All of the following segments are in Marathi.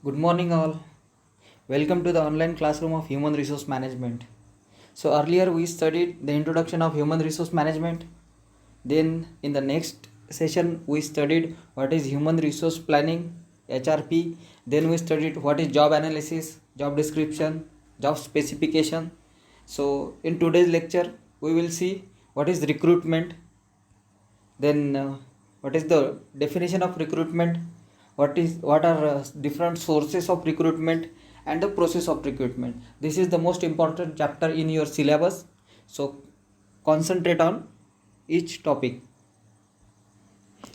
Good morning, all. Welcome to the online classroom of Human Resource Management. So, earlier we studied the introduction of Human Resource Management. Then, in the next session, we studied what is Human Resource Planning, HRP. Then, we studied what is job analysis, job description, job specification. So, in today's lecture, we will see what is recruitment, then what is the definition of recruitment, what are different sources of recruitment, and the process of recruitment. This is the most important chapter in your syllabus, so concentrate on each topic.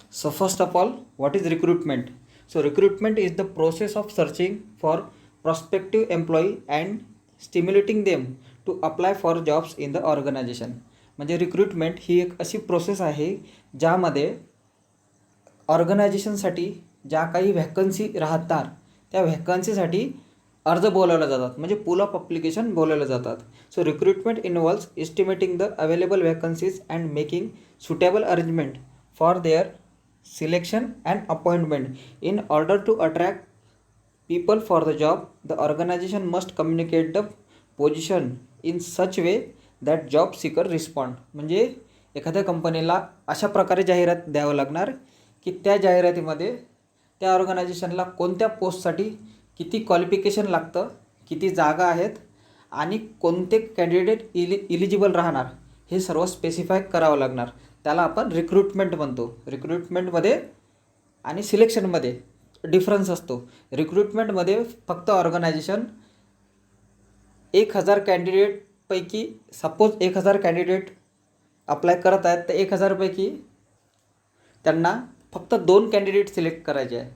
So first of all, what is recruitment? So recruitment is the process of searching for prospective employee and stimulating them to apply for jobs in the organization. म्हणजे रिक्रुटमेंट ही एक अशी प्रोसेस आहे ज्यामध्ये ऑर्गनायझेशनसाठी ज्या काही व्हॅकन्सी राहतात त्या व्हॅकन्सीसाठी अर्ज बोलावले जातात, म्हणजे पूल ऑफ अप्लिकेशन बोलावले जातात. So recruitment involves estimating the available vacancies and making suitable arrangement for their selection and appointment. in order to attract people for the job, the organization must communicate the position in such way that job seeker respond. म्हणजे एखाद्या कंपनीला अशा प्रकारे जाहिरात द्यावं लागणार की त्या जाहिरातीमध्ये त्या ऑर्गनायझेशनला कोणत्या पोस्टसाठी किती क्वालिफिकेशन लागतं, किती जागा आहेत आणि कोणते कॅन्डिडेट इलिजिबल राहणार हे सर्व स्पेसिफाय करावं लागणार. त्याला आपण रिक्रुटमेंट म्हणतो. रिक्रुटमेंटमध्ये आणि सिलेक्शनमध्ये डिफरन्स असतो. रिक्रुटमेंटमध्ये फक्त ऑर्गनायझेशन 1000 कॅन्डिडेटपैकी सपोज 1000 कॅन्डिडेट अप्लाय करत आहेत, तर 1000 पैकी त्यांना फक्त 2 कॅन्डिडेट सिलेक्ट करायचे आहे.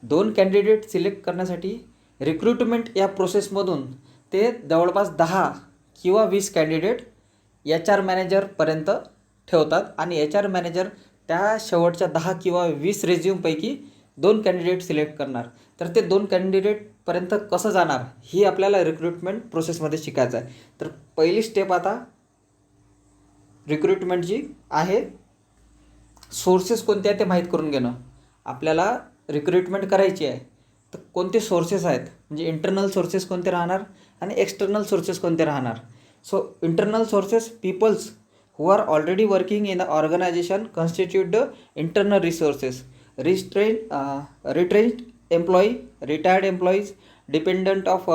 2 कॅन्डिडेट सिलेक्ट करण्यासाठी रिक्रुटमेंट या प्रोसेसमधून ते जवळपास 10 किंवा 20 कॅन्डिडेट HR मॅनेजरपर्यंत ठेवतात आणि HR मॅनेजर त्या शेवटच्या 10 किंवा 20 रेझ्यूमपैकी 2 कॅन्डिडेट सिलेक्ट करणार. तर ते 2 कॅन्डिडेटपर्यंत कसं जाणार ही आपल्याला रिक्रुटमेंट प्रोसेसमध्ये शिकायचं आहे. तर पहिली स्टेप आता रिक्रुटमेंटची आहे सोर्सेस कोणते आहेत ते माहीत करून घेणं. आपल्याला रिक्रुटमेंट करायची आहे तर कोणते सोर्सेस आहेत, म्हणजे इंटरनल सोर्सेस कोणते राहणार आणि एक्सटर्नल सोर्सेस कोणते राहणार. So internal sources peoples who are already working in the organization constitute the internal resources. Retrenched employee, retired employees, dependent of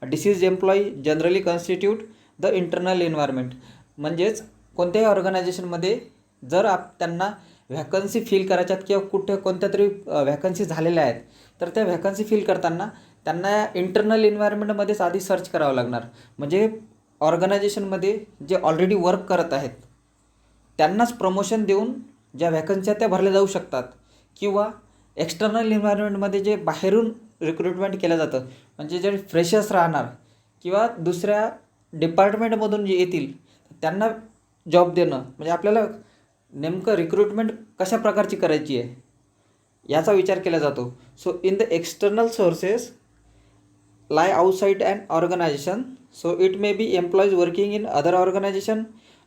deceased employee generally constitute the internal environment. म्हणजेच कोणत्याही ऑर्गनायझेशनमध्ये जर त्यांना व्हॅकन्सी फिल करायच्यात किंवा कोणत्या तरी व्हॅकन्सी झालेल्या आहेत, तर त्या व्हॅकन्सी फिल करताना त्यांना इंटरनल एन्व्हायरमेंटमध्येच आधी सर्च करावं लागणार. म्हणजे ऑर्गनायझेशनमध्ये जे ऑलरेडी वर्क करत आहेत त्यांनाच प्रमोशन देऊन ज्या व्हॅकन्सी त्या भरल्या जाऊ शकतात, किंवा एक्सटर्नल एन्व्हायरमेंटमध्ये जे बाहेरून रिक्रुटमेंट केलं जातं, म्हणजे जे फ्रेशर्स राहणार किंवा दुसऱ्या डिपार्टमेंटमधून जे येतील त्यांना जॉब देणं. म्हणजे आपल्याला नेमकं रिक्रुटमेंट कशा प्रकारची करायची आहे याचा विचार केला जातो. So in the external sources lie outside an organization, so it may be employees working in other organization,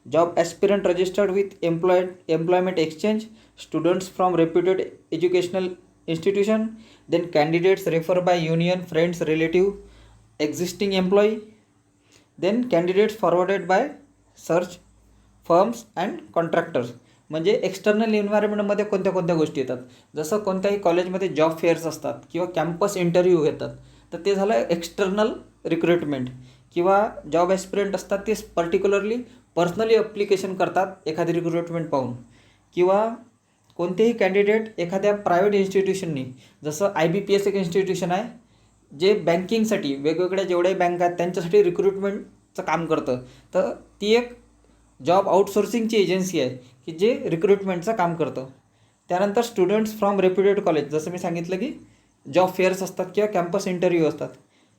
job aspirant registered with employment exchange, students from reputed educational institution, then candidates referred by union, friends, relative, existing employee, then candidates forwarded by search firms and contractors. म्हणजे एक्सटर्नल एन्व्हायरमेंटमध्ये कोणत्या कोणत्या गोष्टी येतात, जसं कोणत्याही कॉलेजमध्ये जॉब फेअर्स असतात किंवा कॅम्पस इंटरव्ह्यू येतात, तर ते झालं एक्सटर्नल रिक्रुटमेंट. किंवा जॉब ॲस्पिरंट असतात ते पर्सनली ॲप्लिकेशन करतात एखादी रिक्रुटमेंट पाहून. किंवा कोणतेही कॅन्डिडेट एखाद्या प्रायव्हेट इन्स्टिट्यूशननी, जसं IBPS एक इन्स्टिट्यूशन आहे जे बँकिंगसाठी वेगवेगळ्या जेवढ्याही बँक आहेत त्यांच्यासाठी रिक्रुटमेंटचं काम करतं, तर ती एक जॉब आउटसोर्सिंगची एजन्सी आहे की जे रिक्रुटमेंटचं काम करतं. त्यानंतर स्टुडंट्स फ्रॉम रेप्युटेड कॉलेज, जसं मी सांगितलं की जॉब फेअर्स असतात किंवा कॅम्पस इंटरव्ह्यू असतात.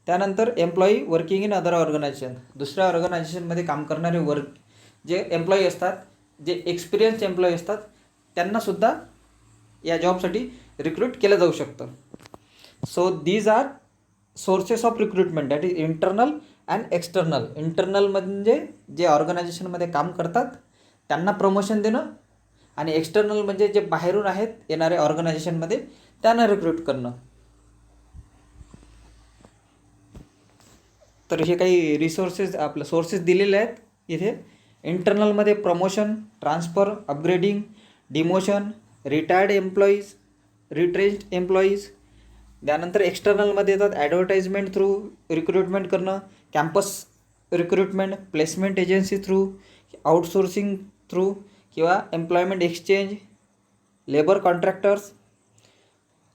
त्यानंतर employee working in other organisation, दुसऱ्या ऑर्गनायझेशनमध्ये काम करणारे जे एम्प्लॉई असतात, जे एक्सपिरियन्स एम्प्लॉई असतात, त्यांनासुद्धा या जॉबसाठी रिक्रूट केलं जाऊ शकतं. So these are sources of recruitment, that is internal and external. इंटरनल म्हणजे जे ऑर्गनायझेशनमध्ये काम करतात त्यांना प्रमोशन देणं, आणि एक्सटर्नल म्हणजे जे बाहेरून आहेत येणारे ऑर्गनायझेशनमध्ये त्यांना रिक्रूट करणं. तर हे काही रिसोर्सेस आपलं सोर्सेस दिलेले आहेत इथे. इंटरनलमध्ये promotion, transfer, upgrading, demotion, retired employees, retrenched employees. त्यानंतर एक्सटर्नलमध्ये येतात ॲडव्हर्टाइजमेंट थ्रू रिक्रुटमेंट करणं, campus recruitment, placement agency through, outsourcing through किंवा एम्प्लॉयमेंट एक्सचेंज, लेबर कॉन्ट्रॅक्टर्स.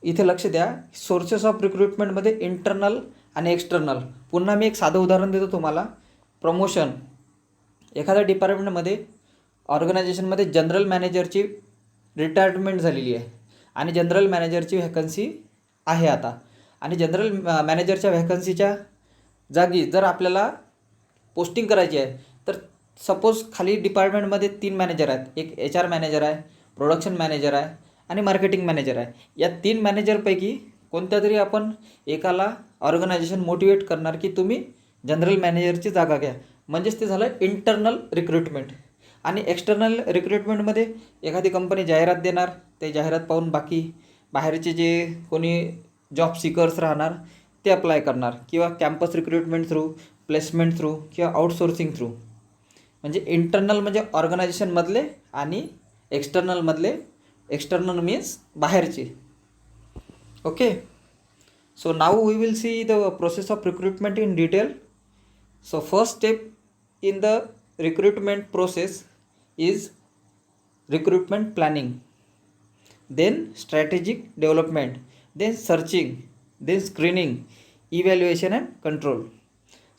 इथे लक्ष द्या, सोर्सेस ऑफ रिक्रुटमेंटमध्ये इंटरनल आणि एक्सटर्नल. पुन्हा मी एक साधं उदाहरण देतो तुम्हाला. प्रमोशन, एखाद्या डिपार्टमेंटमध्ये ऑर्गनायझेशनमध्ये जनरल मॅनेजरची रिटायरमेंट झालेली आहे आणि जनरल मॅनेजरची व्हॅकन्सी आहे आता. आणि जनरल मॅनेजरच्या व्हॅकन्सीच्या जागी जर आपल्याला पोस्टिंग करायची आहे, तर सपोज खाली डिपार्टमेंटमध्ये 3 मॅनेजर आहेत. एक HR मॅनेजर आहे, प्रोडक्शन मॅनेजर आहे आणि मार्केटिंग मॅनेजर आहे. या 3 मॅनेजरपैकी कोणत्या तरी आपण एकाला ऑर्गनायझेशन मोटिवेट करणार की तुम्ही जनरल मॅनेजरची जागा घ्या. म्हणजेच ते झालं इंटरनल रिक्रुटमेंट. आणि एक्सटर्नल रिक्रुटमेंटमध्ये एखादी कंपनी जाहिरात देणार, ते जाहिरात पाहून बाहेरचे जे कोणी जॉब सीकर्स राहणार ते अप्लाय करणार, किंवा campus recruitment through, placement through किंवा आउटसोर्सिंग थ्रू. म्हणजे इंटरनल म्हणजे ऑर्गनायझेशनमधले आणि एक्सटर्नल मीन्स बाहेरचे. Okay. So now we will see the process of recruitment in detail. So first step in the recruitment process is recruitment planning, then strategic development, then searching, then screening, evaluation and control.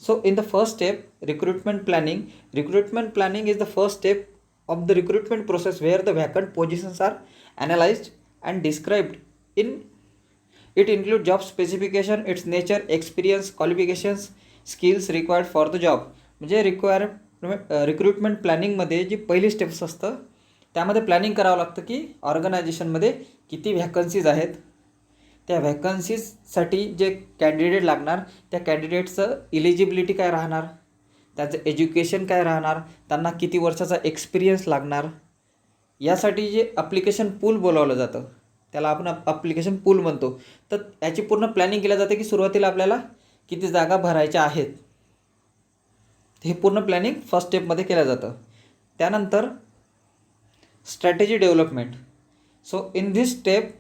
So in the first step, recruitment planning is the first step of the recruitment process where the vacant positions are analyzed and described. It includes job specification, its nature, experience, qualifications, skills required for the job. म्हणजे रिक्रुटमेंट प्लॅनिंगमध्ये जी पहिली स्टेप्स असतं त्यामध्ये प्लॅनिंग करावं लागतं की ऑर्गनायझेशनमध्ये किती व्हॅकन्सीज आहेत, त्या व्हॅकन्सीजसाठी जे कॅन्डिडेट लागणार त्या कॅन्डिडेटचं इलिजिबिलिटी काय राहणार, त्याचं एज्युकेशन काय राहणार, त्यांना किती वर्षाचा एक्सपिरियन्स लागणार. यासाठी जे ॲप्लिकेशन पूल बोलावलं जातं त्याला आपण ॲप्लिकेशन पूल म्हणतो. तर याची पूर्ण प्लॅनिंग केली जाते की सुरुवातीला आपल्याला किती जागा भरायच्या आहेत. हे पूर्ण प्लॅनिंग फर्स्ट स्टेपमध्ये केलं जातं. त्यानंतर strategy development. So in this step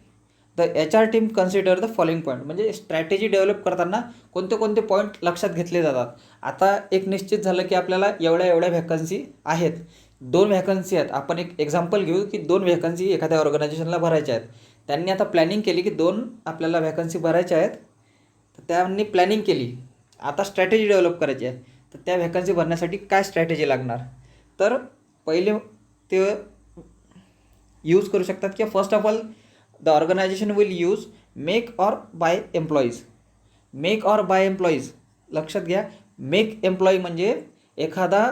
the HR team consider the following point. म्हणजे स्ट्रॅटेजी डेव्हलप करताना कोणते कोणते पॉईंट लक्षात घेतले जातात. आता एक निश्चित झालं की आपल्याला एवढ्या व्हॅकन्सी आहेत, 2 व्हॅकन्सी आहेत. आपण एक एक्झाम्पल घेऊ की 2 व्हॅकन्सी एखाद्या ऑर्गनायझेशनला भरायच्या आहेत. त्यांनी आता प्लॅनिंग केली की 2 आपल्याला व्हॅकन्सी भरायच्या आहेत, तर त्यांनी प्लॅनिंग केली. आता स्ट्रॅटेजी डेव्हलप करायची आहे, तर त्या व्हॅकन्सी भरण्यासाठी काय स्ट्रॅटेजी लागणार. तर पहिले ते यूज करू शकतात की first of all the organisation will use make or buy employees. Make or buy employees लक्षात घ्या. मेक एम्प्लॉई म्हणजे एखादा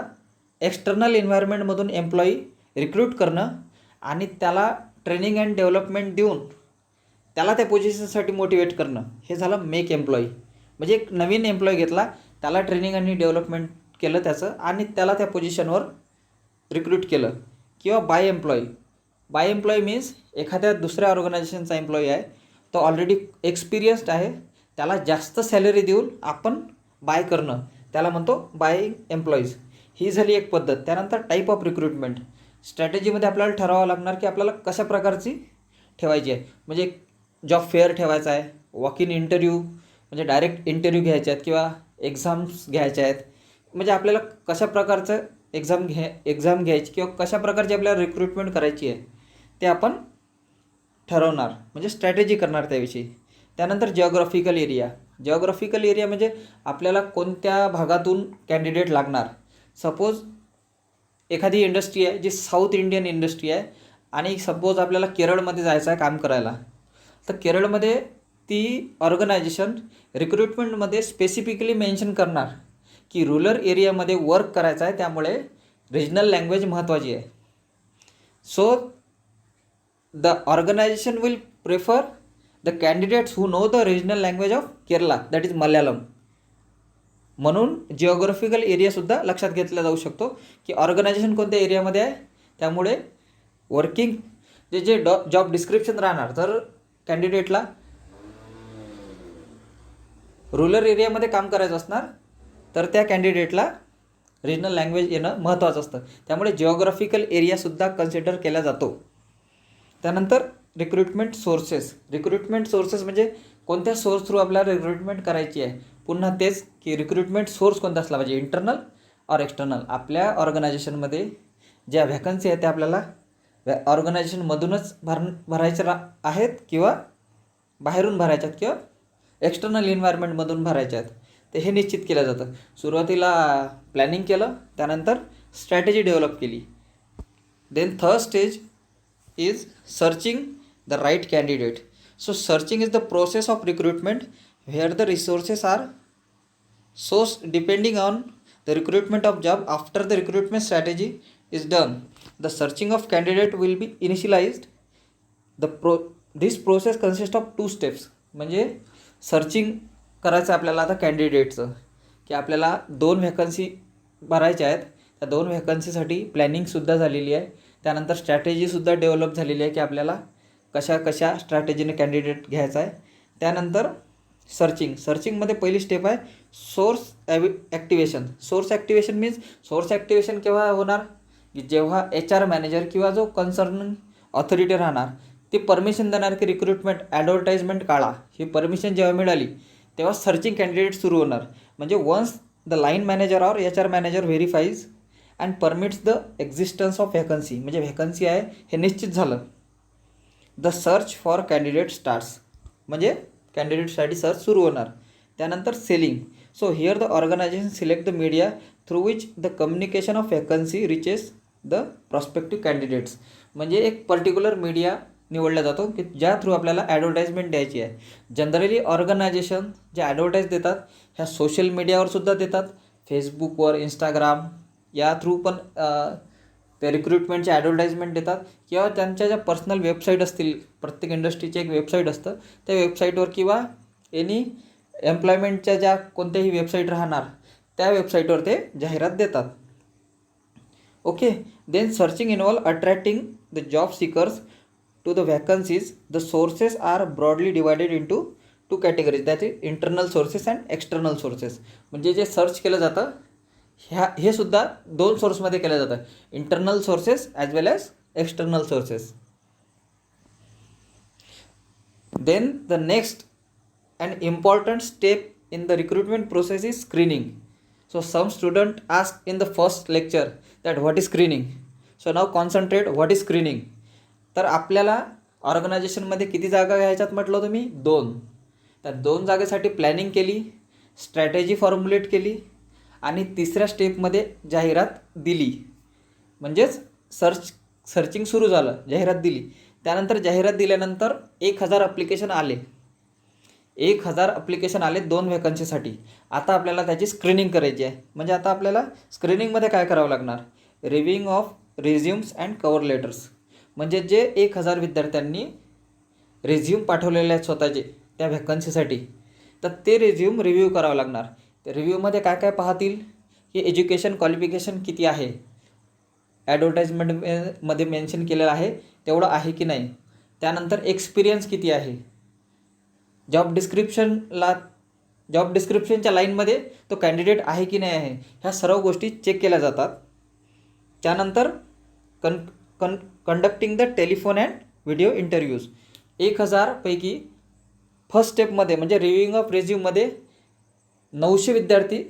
एक्सटर्नल एन्व्हायरमेंटमधून एम्प्लॉई रिक्रूट करणं आणि त्याला ट्रेनिंग अँड डेव्हलपमेंट देऊन त्याला त्या पोझिशनसाठी मोटिवेट करणं, हे झालं मेक एम्प्लॉई. म्हणजे एक नवीन एम्प्लॉई घेतला, त्याला ट्रेनिंग आणि डेव्हलपमेंट केलं त्याचं आणि त्याला त्या पोझिशनवर रिक्रूट केलं. किंवा बाय एम्प्लॉई मीन्स एखाद्या दुसऱ्या ऑर्गनायझेशनचा एम्प्लॉई आहे, तो ऑलरेडी एक्सपिरियन्स्ड आहे, त्याला जास्त सॅलरी देऊन आपण बाय करणं, त्याला म्हणतो बाय एम्प्लॉईज. ही झाली एक पद्धत. त्यानंतर टाईप ऑफ रिक्रुटमेंट. स्ट्रॅटेजीमध्ये आपल्याला ठरवावं लागणार की आपल्याला कशा प्रकारची ठेवायची आहे. म्हणजे जॉब फेअर ठेवायचा आहे, वॉक इन इंटरव्ह्यू म्हणजे डायरेक्ट इंटरव्ह्यू घ्यायचे आहेत किंवा एक्झाम्स घ्यायच्या आहेत. म्हणजे आपल्याला कशा प्रकारचं एक्झाम घ्यायची किंवा कशा प्रकारची आपल्याला रिक्रुटमेंट करायची आहे ते आपण ठरवणार, म्हणजे स्ट्रॅटेजी करणार त्याविषयी. त्यानंतर जिओग्राफिकल एरिया म्हणजे आपल्याला कोणत्या भागातून कॅन्डिडेट लागणार. सपोज एखादी इंडस्ट्री आहे जी साऊथ इंडियन इंडस्ट्री आहे आणि सपोज आपल्याला केरळमध्ये जायचं आहे काम करायला, तर केरळमध्ये ती ऑर्गनायझेशन रिक्रुटमेंटमध्ये स्पेसिफिकली मेन्शन करणार की रुरल एरियामध्ये वर्क करायचं आहे, त्यामुळे रिजनल लँग्वेज महत्त्वाची आहे. So the organisation will prefer the candidates who know the regional language of Kerala, that is Malayalam. म्हणून जिओग्राफिकल एरियासुद्धा लक्षात घेतला जाऊ शकतो की ऑर्गनायझेशन कोणत्या एरियामध्ये आहे, त्यामुळे वर्किंग जे जॉब डिस्क्रिप्शन राहणार. जर कॅन्डिडेटला रुरल एरियामध्ये काम करायचं असणार तर त्या कॅन्डिडेटला रिजनल लँग्वेज येणं महत्त्वाचं असतं. त्यामुळे जिओग्राफिकल एरियासुद्धा कन्सिडर केला जातो. त्यानंतर रिक्रुटमेंट सोर्सेस म्हणजे कोणत्या सोर्स थ्रू आपल्याला रिक्रुटमेंट करायची आहे. पुन्हा तेच की रिक्रुटमेंट सोर्स कोणता असला पाहिजे, इंटरनल और एक्सटर्नल. आपल्या ऑर्गनायझेशनमध्ये ज्या व्हॅकन्सी आहेत त्या आपल्याला ऑर्गनायझेशनमधूनच भरायच्या आहेत किंवा बाहेरून भरायच्यात किंवा एक्सटर्नल एन्व्हायरमेंटमधून भरायच्या आहेत, ते हे निश्चित केलं जातं. सुरुवातीला प्लॅनिंग केलं, त्यानंतर स्ट्रॅटेजी डेव्हलप केली. Then third stage is searching the right candidate. So searching is the process of recruitment where the resources are sourced depending on the recruitment of job. After the recruitment strategy is done, the searching of candidate will be initialized. This process consists of 2 steps. म्हणजे सर्चिंग करायचं आपल्याला आता कॅन्डिडेटचं, की आपल्याला 2 व्हॅकन्सी भरायच्या आहेत. त्या 2 व्हॅकन्सीसाठी प्लॅनिंगसुद्धा झालेली आहे. त्यानंतर स्ट्रॅटेजीसुद्धा डेव्हलप झालेली आहे की आपल्याला कशा स्ट्रॅटेजीने कॅन्डिडेट घ्यायचा आहे. त्यानंतर सर्चिंगमध्ये पहिली स्टेप आहे सोर्स ॲक्टिवेशन. सोर्स ॲक्टिवेशन केव्हा होणार, की जेव्हा HR मॅनेजर किंवा जो कन्सर्न ऑथॉरिटी राहणार ते परमिशन देणार की रिक्रुटमेंट ॲडव्हर्टाइजमेंट काढा. ही परमिशन जेव्हा मिळाली तेव्हा सर्चिंग कॅन्डिडेट सुरू होणार. म्हणजे वन्स द लाईन मॅनेजर और HR manager verifies and permits the existence of vacancy, म्हणजे व्हॅकन्सी आहे हे निश्चित झालं, the search for candidate starts, म्हणजे कॅन्डिडेटसाठी सर्च सुरू होणार. त्यानंतर सेलिंग. So here the organisation select the media through which the communication of vacancy reaches the prospective candidates. म्हणजे एक पर्टिक्युलर मीडिया निवडला जातो की ज्या थ्रू आपल्याला ॲडव्हर्टाइजमेंट द्यायची आहे. जनरली ऑर्गनायझेशन जे ॲडव्हर्टाईज देतात ह्या सोशल मीडियावर सुद्धा देतात, फेसबुकवर, इंस्टाग्राम या थ्रू पण ते रिक्रुटमेंटचे ॲडव्हर्टाइजमेंट देतात, किंवा त्यांच्या ज्या पर्सनल वेबसाईट असतील, प्रत्येक इंडस्ट्रीचे एक वेबसाईट असतं, त्या वेबसाईटवर किंवा एनी एम्प्लॉयमेंटच्या ज्या कोणत्याही वेबसाईट राहणार त्या वेबसाईटवर ते जाहिरात देतात. Okay. Then searching involve attracting the job seekers to the vacancies. The sources are broadly divided into 2 categories, that is internal sources and external sources. म्हणजे जे सर्च केलं जातं हे सुद्धा 2 सोर्समध्ये केलं जातं, internal sources as well as external sources. Then the next and important step in the recruitment process is screening. So some student ask in the first lecture that what is screening. So now concentrate what is screening. तर आपल्याला ऑर्गनायझेशनमध्ये किती जागा घ्यायच्यात म्हटलं तुम्ही, 2. त्या 2 जागेसाठी प्लॅनिंग केली, स्ट्रॅटेजी फॉर्म्युलेट केली आणि तिसऱ्या स्टेपमध्ये जाहिरात दिली. म्हणजेच सर्चिंग सुरू झालं, जाहिरात दिली. त्यानंतर जाहिरात दिल्यानंतर 1000 ॲप्लिकेशन आले. 1000 ॲप्लिकेशन आले 2 व्हॅकन्सीसाठी. आता आपल्याला त्याची स्क्रीनिंग करायची आहे. म्हणजे आता आपल्याला स्क्रीनिंगमध्ये काय करावं लागणार, रिव्ह्यूइंग ऑफ रिझ्यूम्स अँड कव्हर लेटर्स. म्हणजे जे 1000 विद्यार्थ्यांनी रिझ्यूम पाठवलेले आहेत स्वतःचे त्या व्हॅकन्सीसाठी, तर ते रिझ्यूम रिव्ह्यू करावं लागणार. त्या रिव्ह्यूमध्ये काय काय पाहतील, की एज्युकेशन क्वालिफिकेशन किती आहे, ॲडव्हर्टाइजमेंटमध्ये मेन्शन केलेलं आहे तेवढं आहे की नाही. त्यानंतर एक्सपिरियन्स किती आहे, जॉब डिस्क्रिप्शनच्या लाईनमध्ये तो कॅन्डिडेट आहे की नाही आहे, ह्या सर्व गोष्टी चेक केल्या जातात. त्यानंतर conducting the telephone and video interviews. 1000 पैकी फर्स्ट स्टेपमध्ये म्हणजे रिव्ह्यूइंग ऑफ रेझ्यूममध्ये 900 विद्यार्थी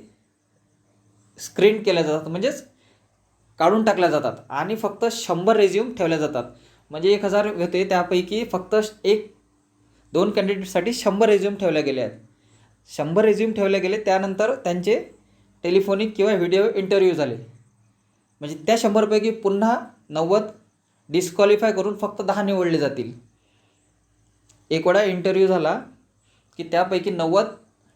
स्क्रीन केल्या जातात, म्हणजेच काढून टाकल्या जातात आणि फक्त 100 रेझ्यूम ठेवल्या जातात. म्हणजे 1000 होते त्यापैकी फक्त 1-2 कॅन्डिडेटसाठी 100 रेझ्यूम ठेवले गेले आहेत. 100 रेझ्यूम ठेवले गेले, त्यानंतर त्यांचे टेलिफोनिक किंवा व्हिडिओ इंटरव्ह्यू झाले. म्हणजे त्या 100 पैकी पुन्हा 90 डिस्क्वालिफाय करून फक्त 10 निवडले जातील. एक वेळा इंटरव्ह्यू झाला की त्यापैकी 90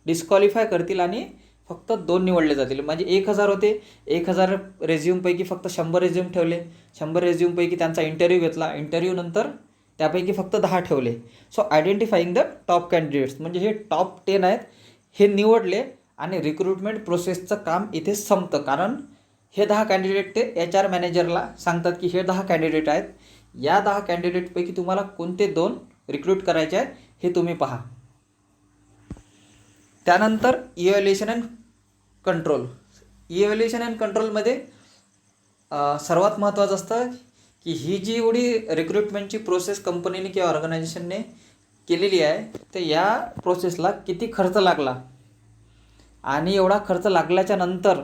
डिस्क्वालिफाय करतील आणि फक्त 2 निवडले जातील. म्हणजे 1000 होते, 1000 रेझ्यूमपैकी फक्त 100 रेझ्यूम ठेवले, 100 रेझ्यूमपैकी त्यांचा इंटरव्ह्यू घेतला, इंटरव्ह्यूनंतर त्यापैकी फक्त 10 ठेवले. So identifying the top candidates, म्हणजे हे टॉप 10 आहेत हे निवडले आणि रिक्रुटमेंट प्रोसेसचं काम इथे संपतं. कारण हे 10 कॅन्डिडेट ते HR मॅनेजरला सांगतात की हे 10 कॅन्डिडेट आहेत, या 10 कॅन्डिडेटपैकी तुम्हाला कोणते 2 रिक्रूट करायचे आहेत हे तुम्ही पहा. त्यानंतर evaluation and control. Evaluation and कंट्रोलमध्ये सर्वात महत्त्वाचं असतं की ही जी एवढी रिक्रुटमेंटची प्रोसेस कंपनीने किंवा ऑर्गनायझेशनने केलेली आहे, तर या प्रोसेसला किती खर्च लागला आणि एवढा खर्च लागल्याच्या नंतर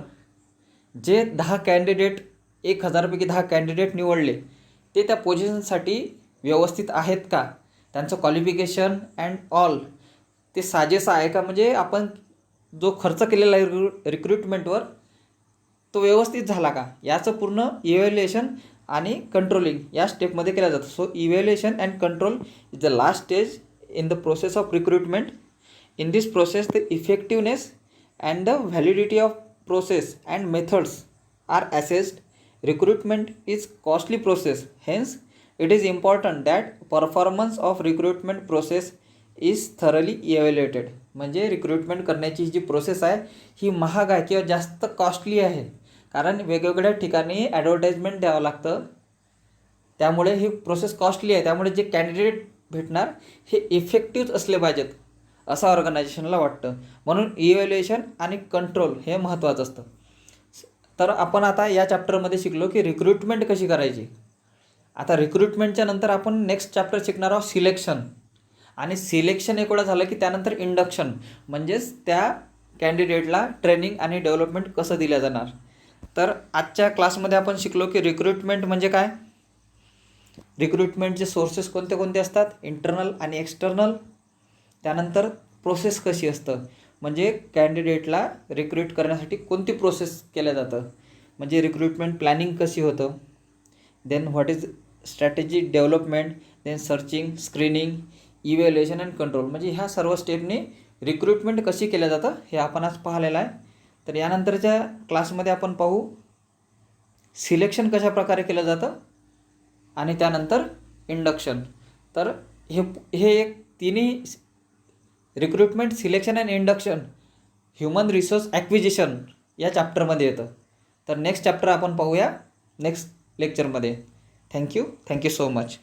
जे 10 कॅन्डिडेट 1000पैकी 10 कॅन्डिडेट निवडले ते त्या पोझिशनसाठी व्यवस्थित आहेत का, त्यांचं क्वालिफिकेशन अँड ऑल ते साजेसं आहे का, म्हणजे आपण जो खर्च केलेला आहे रिक्रुटमेंटवर तो व्यवस्थित झाला का, याचं पूर्ण इव्हॅल्युएशन आणि कंट्रोलिंग या स्टेपमध्ये केलं जातं. So evaluation and control is the last stage in the process of recruitment. In this process, the effectiveness and the validity of process and methods are assessed. Recruitment is costly process. Hence, it is important that performance of recruitment process is thoroughly evaluated. म्हणजे रिक्रुटमेंट करण्याची जी प्रोसेस आहे ही महाग आहे किंवा जास्त कॉस्टली आहे, कारण वेगवेगळ्या ठिकाणी ॲडव्हर्टाइजमेंट द्यावं लागतं, त्यामुळे ही प्रोसेस कॉस्टली आहे. त्यामुळे जे कॅन्डिडेट भेटणार हे इफेक्टिव्ह असले पाहिजेत असं ऑर्गनायझेशनला वाटतं. म्हणून इव्हॅल्युएशन आणि कंट्रोल हे महत्त्वाचं असतं. तर आपण आता या चॅप्टरमध्ये शिकलो की रिक्रुटमेंट कशी करायची. आता रिक्रुटमेंटच्या नंतर आपण नेक्स्ट चॅप्टर शिकणार आहोत सिलेक्शन. आणि सिलेक्शन एक वेळा झालं की त्यानंतर इंडक्शन, म्हणजेच त्या कॅन्डिडेटला ट्रेनिंग आणि डेव्हलपमेंट कसं दिलं जाणार. तर आजच्या क्लासमध्ये आपण शिकलो की रिक्रुटमेंट म्हणजे काय, रिक्रुटमेंटचे सोर्सेस कोणते कोणते असतात, इंटरनल आणि एक्सटर्नल. त्यानंतर प्रोसेस कशी असतं, म्हणजे कॅन्डिडेटला रिक्रूट करण्यासाठी कोणती प्रोसेस केल्या जातं, म्हणजे रिक्रुटमेंट प्लॅनिंग कशी होतं. Then what is strategy development, then searching, screening, evaluation and control, म्हणजे ह्या सर्व स्टेपने रिक्रुटमेंट कशी केलं जातं हे आपण आज पाहिलेलं आहे. तर यानंतरच्या क्लासमध्ये आपण पाहू सिलेक्शन कशा प्रकारे केलं जातं आणि त्यानंतर इंडक्शन. तर हे एक तिन्ही recruitment, selection and induction human resource acquisition या चॅप्टरमध्ये येतं. तर नेक्स्ट चॅप्टर आपण पाहूया नेक्स्ट लेक्चरमध्ये. Thank you so much.